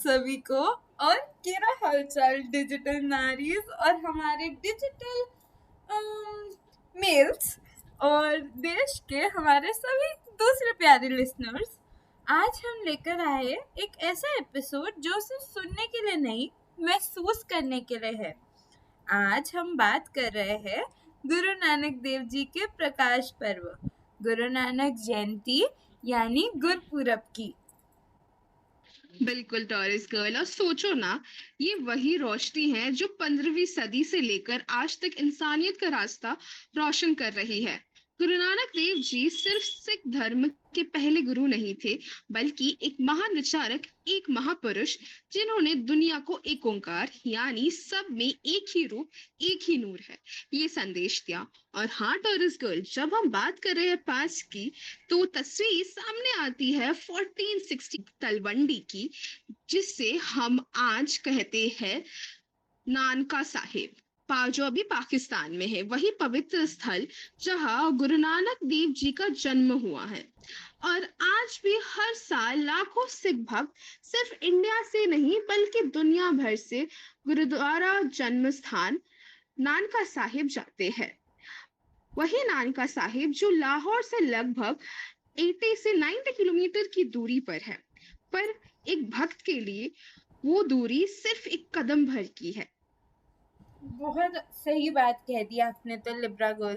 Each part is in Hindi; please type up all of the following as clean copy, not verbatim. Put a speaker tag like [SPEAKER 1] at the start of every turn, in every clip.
[SPEAKER 1] सभी को। और क्या हालचाल डिजिटल नारीज और हमारे डिजिटल मेल्स और देश के हमारे सभी दूसरे प्यारे लिसनर्स। आज हम लेकर आए एक ऐसा एपिसोड जो सिर्फ सुनने के लिए नहीं, महसूस करने के लिए है। आज हम बात कर रहे हैं गुरु नानक देव जी के प्रकाश पर्व, गुरु नानक जयंती यानी गुरपुरब की।
[SPEAKER 2] बिल्कुल टॉरिस गर्ल। और सोचो ना, ये वही रोशनी है जो 15वीं सदी से लेकर आज तक इंसानियत का रास्ता रोशन कर रही है। गुरु नानक देव जी सिर्फ सिख धर्म के पहले गुरु नहीं थे, बल्कि एक महान विचारक, एक महापुरुष, जिन्होंने दुनिया को एक ओंकार यानी सब में एक ही रूप, एक ही नूर है, ये संदेश दिया। और हाँ टॉरिस गर्ल, जब हम बात कर रहे हैं पास की, तो तस्वीर सामने आती है 1460 तलवंडी की, जिसे हम आज कहते हैं नानका साहिब, जो अभी पाकिस्तान में है। वही पवित्र स्थल जहां गुरु नानक देव जी का जन्म हुआ है। और आज भी हर साल लाखों सिख भक्त सिर्फ इंडिया से नहीं बल्कि दुनिया भर से गुरुद्वारा जन्म स्थान नानका साहिब जाते हैं। वही नानका साहिब जो लाहौर से लगभग 80 से 90 किलोमीटर की दूरी पर है, पर एक भक्त के लिए वो दूरी सिर्फ एक कदम भर की है।
[SPEAKER 1] बहुत सही बात कह दी आपने तो लिब्रा गर्ल।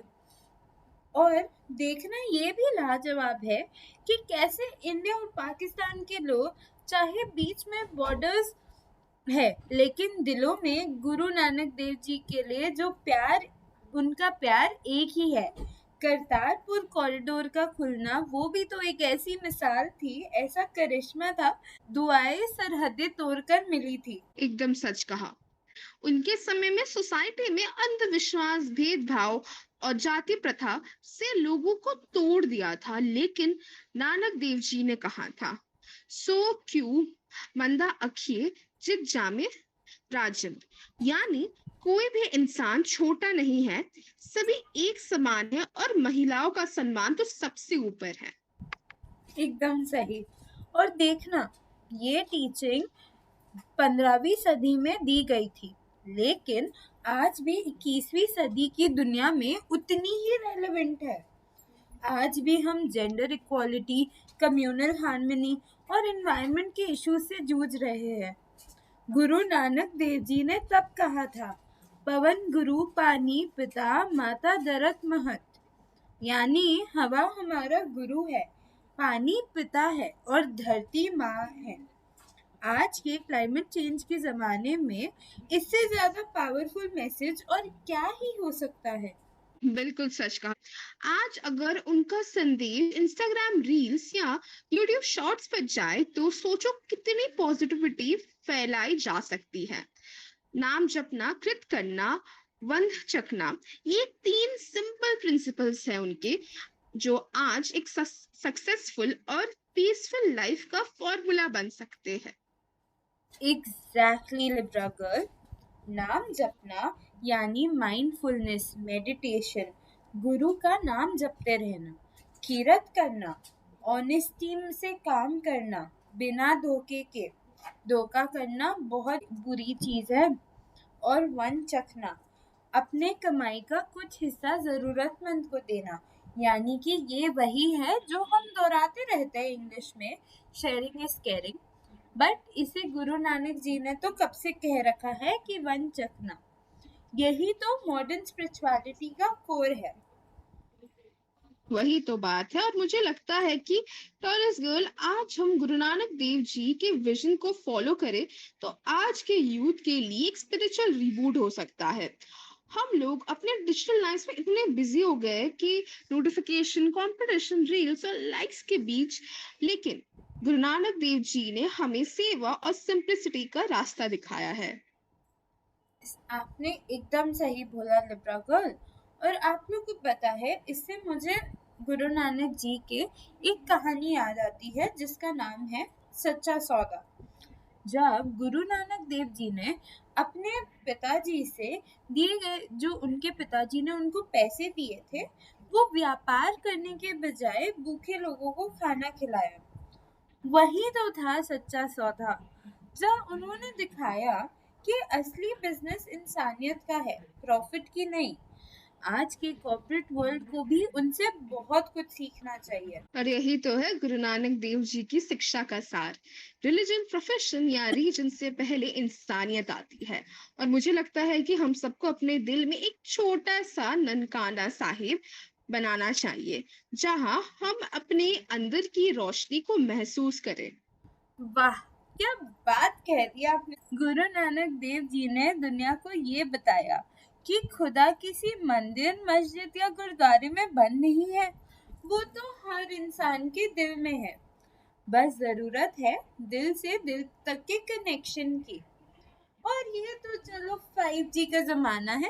[SPEAKER 1] और देखना ये भी लाजवाब है कि कैसे इंडिया और पाकिस्तान के लोग, चाहे बीच में बॉर्डर्स है, लेकिन दिलों में गुरु नानक देव जी के लिए जो प्यार, उनका प्यार एक ही है। करतारपुर कॉरिडोर का खुलना वो भी तो एक ऐसी मिसाल थी, ऐसा करिश्मा था, दुआएं सरहदें तोड़कर मिली थी।
[SPEAKER 2] एकदम सच कहा। उनके समय में सोसाइटी में अंधविश्वास, भेदभाव और जाति प्रथा से लोगों को तोड़ दिया था, लेकिन नानक देव जी ने कहा था, सो क्यों मंदा अखिए जित जामे राजन, यानी कोई भी इंसान छोटा नहीं है, सभी एक समान है और महिलाओं का सम्मान तो सबसे ऊपर है।
[SPEAKER 1] एकदम सही। और देखना, ये टीचिंग 15वीं सदी में दी गई थी, लेकिन आज भी 21वीं सदी की दुनिया में उतनी ही रेलेवेंट है। आज भी हम जेंडर इक्वालिटी, कम्युनल हार्मनी और एनवायरनमेंट के इश्यूज से जूझ रहे हैं। गुरु नानक देव जी ने तब कहा था, पवन गुरु पानी पिता माता दरक महत, यानी हवा हमारा गुरु है, पानी पिता है और धरती माँ है। आज के क्लाइमेट चेंज के ज़माने में इससे ज़्यादा पावरफुल मैसेज और क्या ही हो सकता है।
[SPEAKER 2] बिल्कुल सच कहा। आज अगर उनका संदेश इंस्टाग्राम रील्स या यूट्यूब शॉर्ट्स पर जाए तो सोचो कितनी पॉजिटिविटी फैलाई जा सकती है। नाम जपना, कृत करना, वंद चखना, ये 3 सिंपल प्रिंसिपल्स हैं उनके, जो आज एक सक्सेसफुल और पीसफुल लाइफ का फॉर्मूला बन सकते हैं।
[SPEAKER 1] Exactly Libra girl. नाम जपना यानी माइंडफुलनेस, मेडिटेशन, गुरु का नाम जपते रहना। किरत करना, ऑनेस्टी से काम करना बिना धोखे के। धोखा करना बहुत बुरी चीज है। और वन चखना, अपने कमाई का कुछ हिस्सा जरूरतमंद को देना, यानी कि ये वही है जो हम दोहराते रहते हैं इंग्लिश में, शेयरिंग इज केयरिंग। बट इसे गुरु नानक जी ने तो कब से कह रखा है कि वन चखना। यही तो मॉडर्न स्पिरिचुअलिटी का कोर है।
[SPEAKER 2] वही तो बात है। और मुझे लगता है कि टॉरस गर्ल, आज हम गुरु नानक देव जी के विजन को फॉलो करें तो आज के यूथ के लिए एक स्पिरिचुअल रिबूट हो सकता है। हम लोग अपने डिजिटल लाइफ में इतने बिजी हो गए कि नोटिफिकेशन, कंपटीशन, रील्स और लाइक्स के बीच, लेकिन गुरु नानक देव जी ने हमें सेवा और सिंप्लिसिटी का रास्ता दिखाया है।
[SPEAKER 1] आपने एकदम सही बोला लिब्रा गर्ल। और आप लोग को पता है, इससे मुझे गुरु नानक जी के एक कहानी याद आती है जिसका नाम है सच्चा सौदा। जब गुरु नानक देव जी ने अपने पिताजी से दिए गए, जो उनके पिताजी ने उनको पैसे दिए थे, वो व्यापार करने के बजाय भूखे लोगों को खाना खिलाया। वही तो था सच्चा सौदा। जहाँ उन्होंने दिखाया कि असली बिजनेस इंसानियत का है, प्रॉफिट की नहीं। आज के कॉर्पोरेट वर्ल्ड को भी उनसे बहुत कुछ सीखना चाहिए।
[SPEAKER 2] और यही तो है गुरु नानक देव जी की शिक्षा का सार। रिलीजन, प्रोफेशन या रीजन से पहले इंसानियत आती है। और मुझे लगता है कि हम सबको अपने दिल में एक छोटा सा ननकाना साहिब बनाना चाहिए, जहां हम अपने अंदर की रोशनी को महसूस करें।
[SPEAKER 1] वाह, क्या बात कह दी आपने। गुरु नानक देव जी ने दुनिया को ये बताया कि खुदा किसी मंदिर, मस्जिद या गुरुद्वारे में बंद नहीं है, वो तो हर इंसान के दिल में है। बस जरूरत है दिल से दिल तक के कनेक्शन की। और ये तो चलो 5G का जमाना है,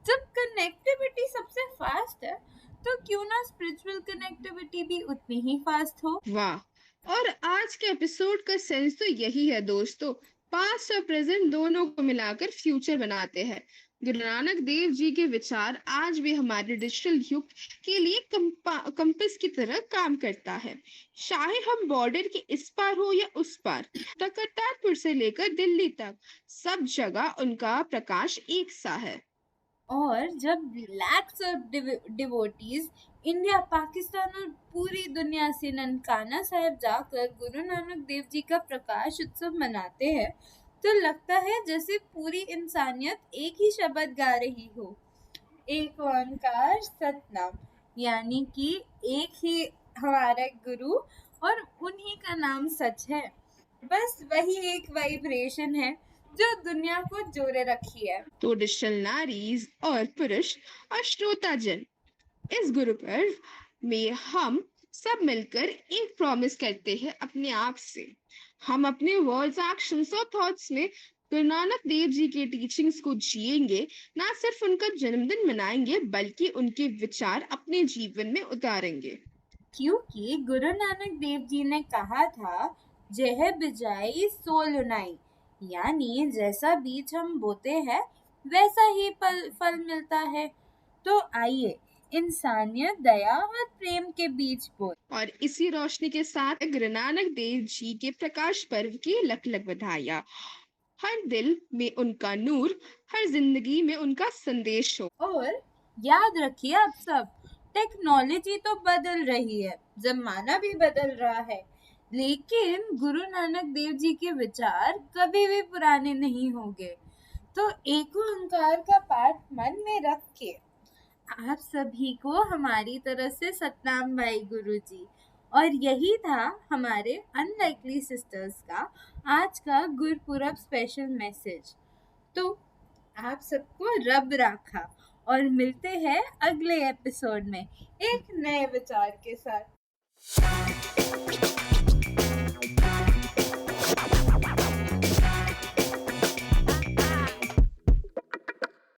[SPEAKER 1] जब कनेक्टिविटी सबसे फास्ट है, तो क्यों ना स्पिरिचुअल कनेक्टिविटी भी उतनी ही फास्ट हो।
[SPEAKER 2] वाह! और आज के एपिसोड का सेंस तो यही है दोस्तों। पास्ट और प्रेजेंट दोनों को मिलाकर फ्यूचर बनाते हैं। गुरु नानक देव जी के विचार आज भी हमारे डिजिटल युग के लिए कंपास की तरह काम करता है। चाहे हम बॉर्डर के इस पार हो या उस पार, करतारपुर से लेकर दिल्ली तक, सब जगह उनका प्रकाश एक सा है।
[SPEAKER 1] और जब lakhs of devotees India, Pakistan और पूरी दुनिया से ननकाना साहिब जाकर गुरु नानक देव जी का प्रकाश उत्सव मनाते हैं, तो लगता है जैसे पूरी इंसानियत एक ही शब्द गा रही हो, एक ओंकार सतनाम। यानी कि एक ही हमारा गुरु और उन्हीं का नाम सच है। बस वही एक वाइब्रेशन है जो दुनिया को जोड़े रखी है।
[SPEAKER 2] तो डिजिटल नारीज और पुरुष और श्रोताजन, इस गुरु पर्व में हम सब मिलकर एक प्रॉमिस करते हैं अपने आप से। हम अपने वर्ड्स, एक्शंस और थॉट्स में गुरु नानक देव जी के टीचिंग्स को जिएंगे। ना सिर्फ उनका जन्मदिन मनाएंगे, बल्कि उनके विचार अपने जीवन में उतारेंगे।
[SPEAKER 1] क्योंकि गुरु नानक देव जी ने कहा था, जह बिजाई सो लुनाई। यानी जैसा बीज हम बोते हैं वैसा ही फल मिलता है। तो आइए इंसानियत, दया और प्रेम के बीज बो।
[SPEAKER 2] और इसी रोशनी के साथ गुरु नानक देव जी के प्रकाश पर्व की लख लख बधाइयाँ। हर दिल में उनका नूर, हर जिंदगी में उनका संदेश हो।
[SPEAKER 1] और याद रखिए आप सब, टेक्नोलॉजी तो बदल रही है, जमाना भी बदल रहा है, लेकिन गुरु नानक देव जी के विचार कभी भी पुराने नहीं होंगे। तो एक ओंकार का पाठ मन में रख के आप सभी को हमारी तरफ से सतनाम भाई गुरु जी। और यही था हमारे अनलाइकली सिस्टर्स का आज का गुरपुरब स्पेशल मैसेज। तो आप सबको रब राखा, और मिलते हैं अगले एपिसोड में एक नए विचार के साथ।